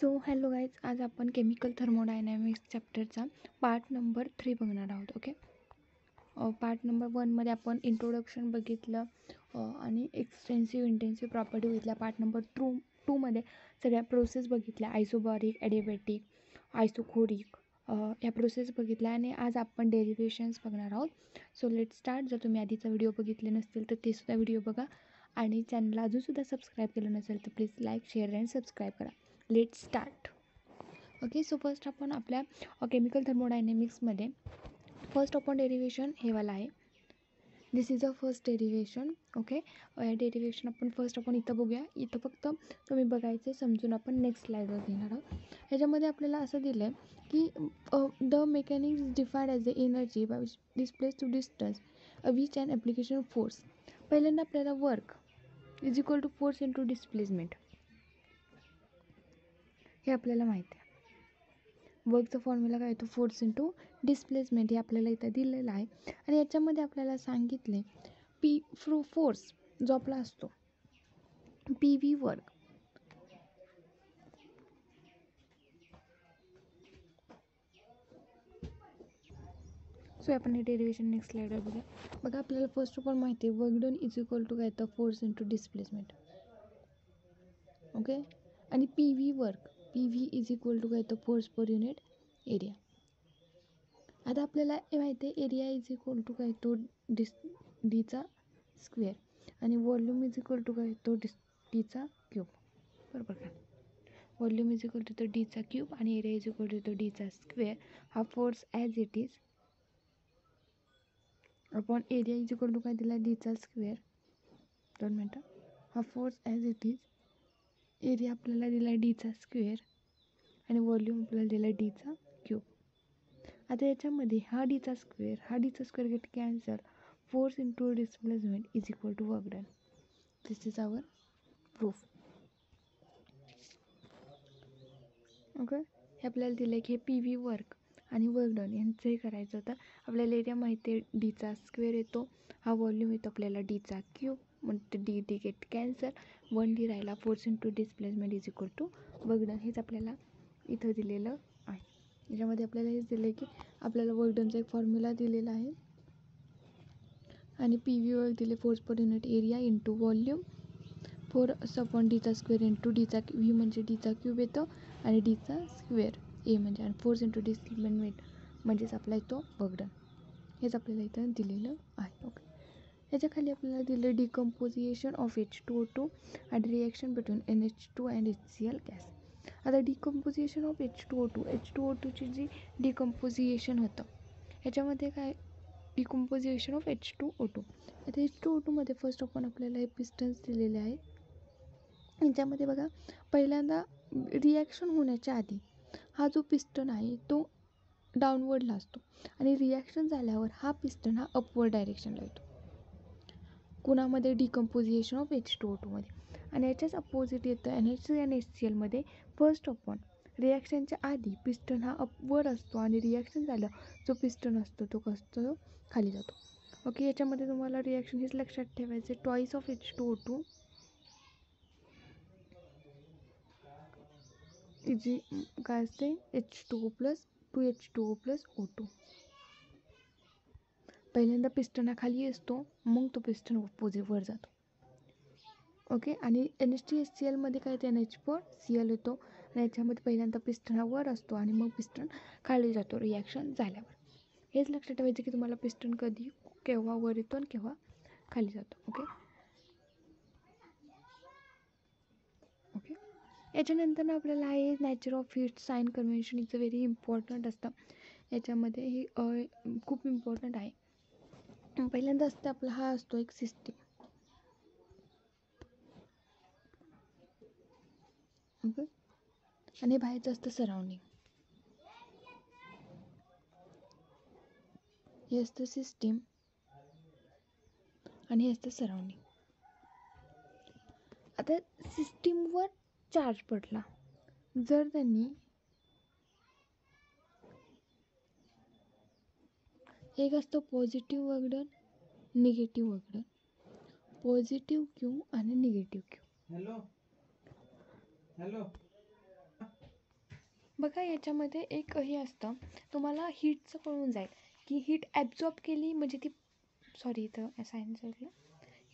So hello guys, आज आपण chemical thermodynamics चॅप्टरचा part number 3 बघणार आहोत. ओके, पार्ट नंबर 1मध्ये आपण इंट्रोडक्शन बघितलं आणि एक्सटेन्सिव्ह इंटेन्सिव्ह प्रॉपर्टी बघितल्या. पार्ट नंबर 2मध्ये सगळ्या प्रोसेस बघितल्या, आयसोबॅरिक, ॲडिबॅटिक, आयसोखोरिक या प्रोसेस बघितल्या आणि आज आपण डेरिव्हेशन्स बघणार आहोत. So let start. जर तुम्ही आधीचा व्हिडिओ बघितले नसतील तर ते सुद्धा व्हिडिओ बघा आणि चॅनलला अजूनसुद्धा सबस्क्राईब केलं नसेल तर please like, share and subscribe करा. Let start. Okay, so first आपण आपल्या केमिकल थर्मोडायनेमिक्समध्ये फर्स्ट आपण डेरिव्हेशन हे वाला आहे. This is a first derivation. Okay, या डेरिव्हेशन आपण इथं बघूया. इथं फक्त तुम्ही बघायचे, समजून आपण नेक्स्ट स्लाईडवर घेणार आहोत. ह्याच्यामध्ये आपल्याला असं दिलं आहे की the mechanics defined as the energy by displace to distance which and application force. पहिल्यांदा आपल्याला work is equal to force into displacement हे आपल्याला माहिती आहे. वर्कचा फॉर्म्युला काय येतो? फोर्स इंटू डिस्प्लेसमेंट हे आपल्याला इथं दिलेलं आहे. आणि याच्यामध्ये आपल्याला सांगितले फोर्स जो आपला असतो पी व्ही वर्क. सो आपण हे डेरिव्हेशन नेक्स्ट स्लाइडवर बघा. बघा, आपल्याला फर्स्ट ऑफ ऑल माहिती आहे work done is equal to काय येतं? Force into displacement. ओके, आणि P V work, P V is equal to काय येतं? Force per unit area. आता आपल्याला हे माहिती आहे एरिया इज इक्वल टू काय तो डीचा स्क्वेअर आणि वॉल्यूम इज इक्वल टू काय तो डीचा क्यूब. बरोबर का? वॉल्यूम इज इक्वल टू तो डीचा क्यूब आणि एरिया इज इक्वल टू तो डीचा स्क्वेअर. हा force as it is upon area is equal to काय दिला? डीचा स्क्वेअर. 2 मिनटं. हा force as it is, area आपल्याला दिला डीचा स्क्वेअर आणि वॉल्यूम आपल्याला दिला डीचा क्यूब. आता याच्यामध्ये हा डीचा square get cancel. Force into displacement is equal to work done. This is our proof. Okay, हे आपल्याला दिलं आहे की हे पी व्ही वर्क आणि वर्क डन यांचं हे करायचं होतं. आपल्याला एरिया माहिती आहे डीचा स्क्वेअर येतो, हा वॉल्यूम येतो आपल्याला डीचा क्यूब, म्हणजे डी गेट कॅन्सल, 1D राहिला. Force into displacement is equal to work done. हेच आपल्याला इथं दिलेलं आहे. याच्यामध्ये आपल्याला हेच दिलं आहे की आपल्याला वर्क डनचा एक फॉर्म्युला दिलेला आहे आणि पी व्ही वर्क दिले force per unit area into volume, force upon डीचा स्क्वेअर इंटू डीचा व्ही म्हणजे डीचा क्यूब येतो आणि डीचा स्क्वेअर ए म्हणजे, आणि फोर्स इंटू डिस्प्लेसमेंट म्हणजेच आपला येतो वर्क डन. हेच आपल्याला इथं दिलेलं आहे. ओके, याच्याखाली आपल्याला दिलं डिकम्पोजिशन ऑफ H2O2 आणि reaction between NH2 and HCl gas. आता डिकम्पोजिशन ऑफ H2O2ची जी डिकम्पोजिशन होतं ह्याच्यामध्ये काय? Decomposition of H2O2. आता H2O2मध्ये फर्स्ट ऑफ ऑल आपल्याला हे पिस्टन्स दिलेले आहे. याच्यामध्ये बघा, पहिल्यांदा रिॲक्शन होण्याच्या आधी हा जो पिस्टन आहे तो डाऊनवर्डला असतो आणि रिॲक्शन झाल्यावर हा पिस्टन हा अपवर्ड डायरेक्शनला येतो. कुणामध्ये? डिकम्पोजिशन ऑफ H2O2मध्ये. आणि याच्याच अपोजिट येतं NH3 आणि HClमध्ये. फर्स्ट ऑफ ऑल रिॲक्शनच्या आधी पिस्टन हा अपवर्ड असतो आणि रिॲक्शन झालं जो पिस्टन असतो तो कसं खाली जातो. ओके, याच्यामध्ये तुम्हाला रिॲक्शन हेच लक्षात ठेवायचे, ट्वाईस ऑफ H2O2 जी काय असते H2O plus 2H2O plus O2. पहिल्यांदा पिस्टन हा खाली असतो, मग तो पिस्टन वर जातो. ओके, आणि NH3 HClमध्ये काय येते? NH4Cl येतो आणि याच्यामध्ये पहिल्यांदा पिस्टन हा वर असतो आणि मग पिस्टन खाली जातो रिॲक्शन झाल्यावर. हेच लक्षात ठेवायचं की तुम्हाला पिस्टन कधी केव्हा वर येतो आणि केव्हा खाली जातो. ओके ओके, याच्यानंतर आपल्याला आहे nature of heat sign convention. It's very important असतं. याच्यामध्ये हे खूप इम्पॉर्टंट आहे. पहिल्यांदा असतं आपला हा असतो एक सिस्टीम. ओके, आणि बाहेरचं असतं सराउंडिंग. हे असतं सिस्टीम आणि हे असतं सराउंडिंग. आता सिस्टीमवर चार्ज पडला, जर त्यांनी एक असतं positive work done, negative work done. Positive Q आणि निगेटिव्ह क्यू. बघा याच्यामध्ये एक हे असतं, तुम्हाला हीटचं कळून जाईल की हीट ॲब्झॉर्ब केली म्हणजे ती इथं सायन्स वाटलं,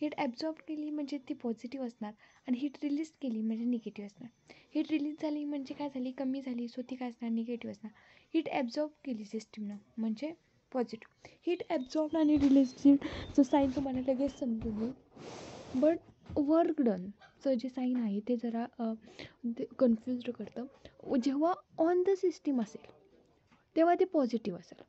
हीट ॲब्झॉर्ब केली म्हणजे ती पॉझिटिव्ह असणार आणि हीट रिलीज केली म्हणजे निगेटिव्ह असणार. हीट रिलीज झाली म्हणजे काय झाली, कमी झाली, सो ती काय असणार, निगेटिव्ह असणार. हीट ॲब्झॉर्ब केली सिस्टीमनं म्हणजे पॉझिटिव्ह. हीट ॲब्झॉर्ब आणि रिलीजचं साईन तुम्हाला लगेच समजून येईल. बट वर्क डनचं जे साईन आहे ते जरा कन्फ्युज्ड करतं. जेव्हा ऑन द सिस्टीम असेल तेव्हा ते पॉझिटिव्ह असेल.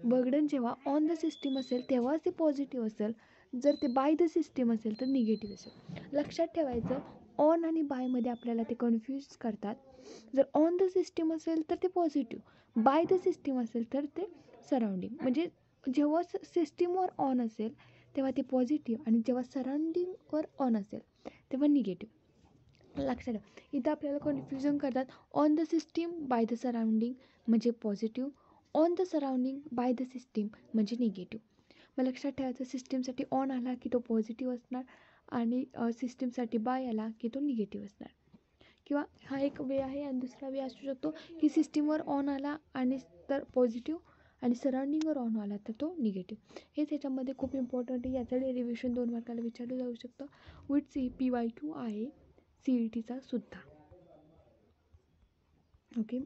वर्क डन जेव्हा ऑन द सिस्टीम असेल तेव्हाच ते पॉझिटिव्ह असेल. जर ते बाय द सिस्टीम असेल तर निगेटिव्ह असेल. लक्षात ठेवायचं, ऑन आणि बायमध्ये आपल्याला ते कन्फ्यूज करतात. जर ऑन द सिस्टीम असेल तर ते पॉझिटिव्ह, बाय द सिस्टीम असेल तर ते सराउंडिंग. म्हणजे जेव्हा सिस्टीमवर ऑन असेल तेव्हा ते पॉझिटिव्ह आणि जेव्हा सराउंडिंगवर ऑन असेल तेव्हा निगेटिव्ह. लक्षात ठेवा, इथं आपल्याला कन्फ्युजन करतात. On the system by the surrounding म्हणजे positive, on the surrounding by the system म्हणजे निगेटिव्ह. मग लक्षात ठेवायचं, सिस्टीमसाठी ऑन आला की तो पॉझिटिव्ह असणार आणि सिस्टीमसाठी बाय आला की तो निगेटिव्ह असणार. किंवा हा एक वे आहे. आणि दुसरा वे असू शकतो की सिस्टीमवर ऑन आला आणि तर पॉझिटिव्ह आणि सराउंडिंगवर ऑन आला तर तो निगेटिव्ह. हेच ह्याच्यामध्ये खूप इम्पॉर्टंट आहे. याचं डेरिव्हेशन 2 मार्काला विचारलं जाऊ शकतं. विथ PYQ आहे CETचा सुद्धा. ओके,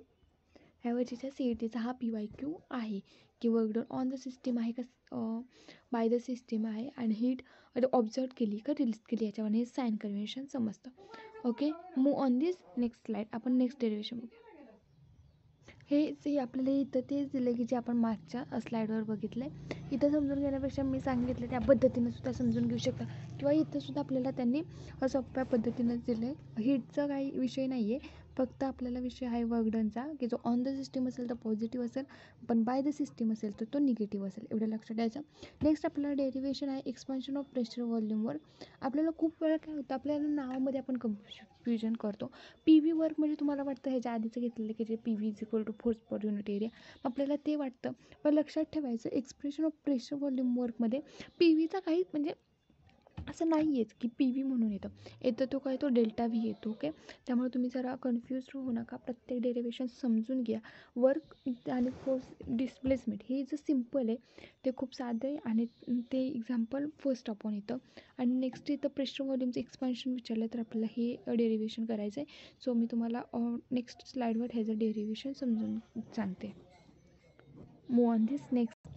ह्या वर्षीच्या CETचा हा PYQ आहे की work done on the system आहे का बाय द सिस्टीम आहे आणि हीट ऑब्झर्व केली का रिलीज केली याच्यावर साइन कन्व्हेन्शन समजतं. Okay, move on this next slide. आपण नेक्स्ट डेरिव्हेशन बघूया. हे आपल्याला इथं तेच दिलं की जे आपण मागच्या स्लाईडवर बघितलं आहे. इथं समजून घेण्यापेक्षा मी सांगितलं त्या पद्धतीनं सुद्धा समजून घेऊ शकता. किंवा इथं सुद्धा आपल्याला त्यांनी सोप्या पद्धतीनंच दिलं आहे. हीटचा काही विषय नाही आहे, फक्त आपल्याला विषय आहे वर्क डनचा की जो ऑन द सिस्टीम असेल तर पॉझिटिव्ह असेल, पण बाय द सिस्टीम असेल तर तो निगेटिव्ह असेल. एवढं लक्षात द्यायचं. नेक्स्ट आपल्याला डेरिव्हेशन आहे एक्सपान्शन ऑफ प्रेशर व्हॉल्यूमवर. आपल्याला खूप वेळा काय होतं, आपल्याला नावामध्ये आपण कन्फ्युजन करतो. PV वर्क म्हणजे तुम्हाला वाटतं ह्याच्या आधीचं घेतलेलं की जे PV is equal to force per unit area, आपल्याला ते वाटतं. पण लक्षात ठेवायचं, एक्सप्रेशन ऑफ प्रेशर व्हॉल्यूम वर्कमध्ये PVचा काही म्हणजे असं नाही आहेच की PV म्हणून येतं तो काय, तो ΔV येतो. ओके, त्यामुळे तुम्ही जरा कन्फ्यूज होऊ नका. प्रत्येक डेरिव्हेशन समजून घ्या. वर्क आणि फोर्स डिस्प्लेसमेंट हे जे सिम्पल आहे ते खूप साधं आहे आणि ते एक्झाम्पल फर्स्ट आपण येतं. आणि नेक्स्ट इथं प्रेशर व्हॉल्यूमचं एक्सपान्शन विचारलं तर आपल्याला हे डेरिव्हेशन करायचं आहे. सो मी तुम्हाला नेक्स्ट स्लाईडवर ह्याचं डेरिव्हेशन समजून सांगते. Move on this next.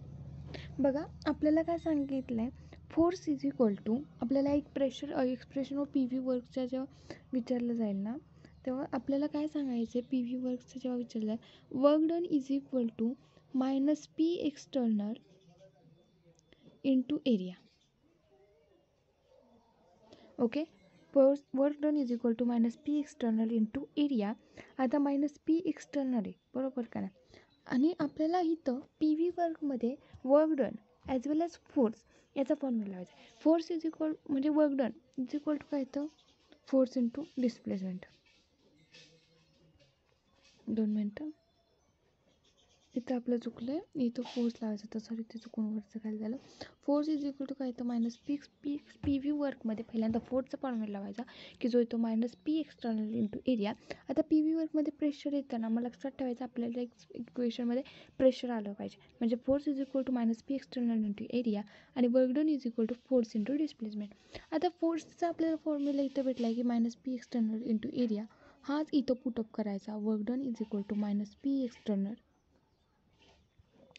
बघा आपल्याला काय सांगितलं आहे, फोर्स इज इक्वल टू, आपल्याला एक प्रेशर एक्सप्रेशन ऑफ PV वर्कच्या जेव्हा विचारलं जाईल ना तेव्हा आपल्याला काय सांगायचं आहे, PV वर्कचं जेव्हा विचारलं आहे, work done is equal to -P external into area. Okay, work done is equal to -P external into area. आता -P एक्सटर्नल आहे बरोबर का नाही, आणि आपल्याला इथं PV वर्कमध्ये work done as well as force याचा फॉर्म्युला लावायचा. फोर्स इज इक्वल म्हणजे work done is equal to काय येतं, फोर्स इंटू डिस्प्लेसमेंट. 2 मिनटं, इथं आपलं चुकलं आहे, इथं फोर्स लावायचं होतं, सॉरी ते चुकून वरचं काय झालं. फोर्स इज इक्वल टू काय येतं, -PV वर्कमध्ये पहिल्यांदा फोर्सचा फॉर्म्युला लावायचा की जो येतो -P एक्सटर्नल इंटू एरिया. आता PV वर्कमध्ये प्रेशर येतं ना, मग लक्षात ठेवायचं आपल्याला इक्वेशनमध्ये प्रेशर आलं पाहिजे. म्हणजे force is equal to -P external into area आणि work done is equal to force into displacement. आता फोर्सचा आपल्याला फॉर्म्युला इथं भेटला आहे की -P एक्सटर्नल इंटू एरिया, हाच इथं पुटअप करायचा. Work done is equal to -P external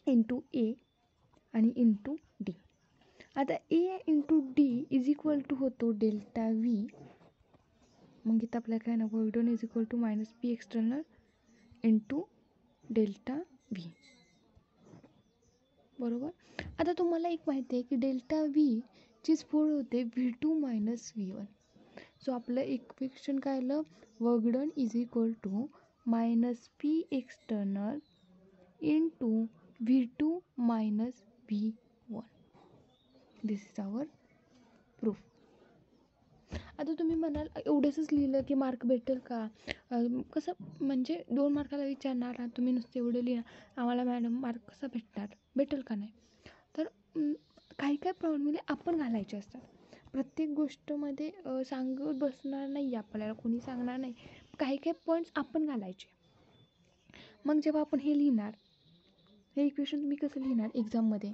into A आणि इंटू D. आता A into D is equal to होतो ΔV. मग इथं आपल्याला काय ना, work done is equal to -P external into ΔV बरोबर. आता तुम्हाला एक माहिती आहे की ΔV चीच फोड होते V2 - V1. सो आपलं इक्वेशन काय आलं, work done is equal to -P external into V2 - V1. This is our proof. आता तुम्ही म्हणाल एवढंच लिहिलं की मार्क भेटेल का, कसं म्हणजे 2 मार्काला विचारणार आणि तुम्ही नुसतं एवढं लिहिणार, आम्हाला मॅडम मार्क कसा भेटेल का नाही. तर काही काही फॉर्म्युले आपण घालायचे असतात. प्रत्येक गोष्टमध्ये सांगत बसणार नाही आपल्याला, कोणी सांगणार नाही. काही काही पॉईंट्स आपण घालायचे. मग जेव्हा आपण हे लिहिणार, हे इक्वेशन तुम्ही कसं लिहिणार एक्झाममध्ये,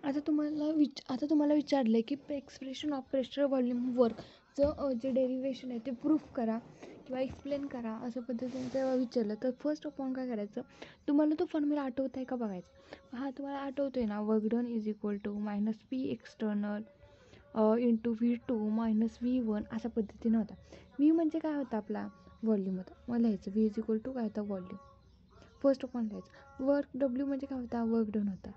आता तुम्हाला विचारलं आहे की एक्सप्रेशन ऑफ प्रेशर व्हॉल्यूम वर्कचं जे डेरिव्हेशन आहे ते प्रूफ करा किंवा एक्सप्लेन करा असं पद्धतीने जेव्हा विचारलं तर फर्स्ट ऑफ ऑल काय करायचं, तुम्हाला तो फॉर्म्युला आठवत आहे का बघायचा. हा तुम्हाला आठवतो आहे ना, work done is equal to minus P external into V2 minus V1 अशा पद्धतीनं होता. V म्हणजे काय होता आपला व्हॉल्यूम होता, मग लिहायचं V इज इक्वल टू काय होता व्हॉल्यूम, फर्स्ट ऑफ ऑल लिहायचं. वर्क W म्हणजे काय होता वर्क डन होता.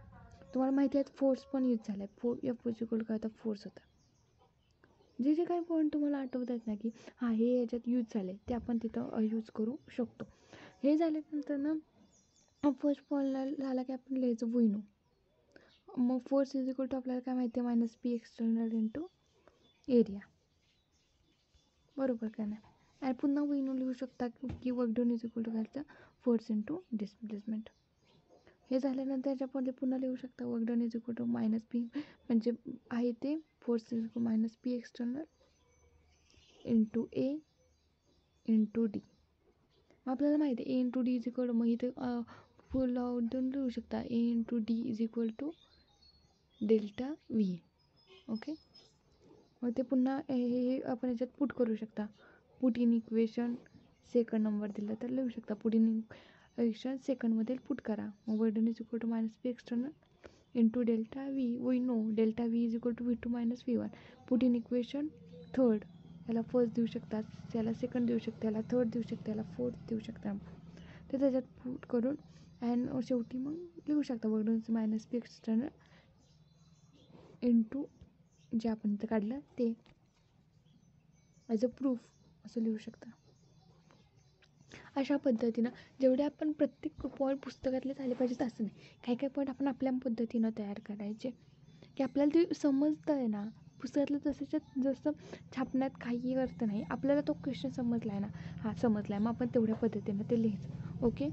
तुम्हाला माहिती आहे फोर्स पण यूज झाला आहे, F इज इक्वल टू काय होता फोर्स होता. जे जे काही पॉईंट तुम्हाला आठवत आहेत ना की हां हे याच्यात यूज झाले ते आपण तिथं यूज करू शकतो. हे झाल्यानंतर ना फर्स्ट पॉईंट झाला की आपण लिहायचं विनो. मग फोर्स इज इक्वल टू आपल्याला काय माहिती आहे minus P external into area, बरोबर का नाही. आणि पुन्हा विनो लिहू शकता की work done is equal to काय फोर्स इंटू डिस्प्लेसमेंट. हे झाल्यानंतर याच्यामध्ये पुन्हा लिहू शकता work done is equal to minus P म्हणजे आहे ते force is equal minus P external into A into D. मग आपल्याला माहिती आहे A into D is equal to, मग इथे फुल आउटून लिहू शकता ए into D is equal to delta V. Okay, मग ते पुन्हा हे आपण याच्यात पुट करू शकता. Put in equation second number दिला तर लिहू शकता पुट इन इक्वेशन सेकंडमध्ये पुट करा. मग work done is equal to minus P external into delta V. We know delta V is equal to V2 minus V1. Put in equation third, याला first देऊ शकता, त्याला सेकंड देऊ शकता, याला थर्ड देऊ शकता, याला फोर्थ देऊ शकता. तर त्याच्यात पुट करून अँड शेवटी मग लिहू शकता work done minus P external into जे आपण इथं काढलं ते ॲज अ प्रूफ असं लिहू शकता. अशा पद्धतीनं जेवढे आपण प्रत्येक पॉईंट पुस्तकातले झाले पाहिजेत असं नाही, काही काही पॉईंट आपण आपल्या पद्धतीनं तयार करायचे की आपल्याला ते समजतं आहे ना. पुस्तकातलं जसं छापण्यात काही अर्थ नाही, आपल्याला तो क्वेश्चन समजला आहे ना, हां समजला आहे, मग आपण तेवढ्या पद्धतीनं ते लिहायचं. ओके,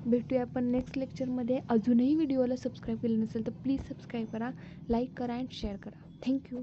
भेटूया आपण नेक्स्ट लेक्चरमध्ये. अजूनही व्हिडिओला सबस्क्राईब केलं नसेल तर प्लीज सबस्क्राईब करा, लाईक करा अँड शेअर करा. थँक्यू.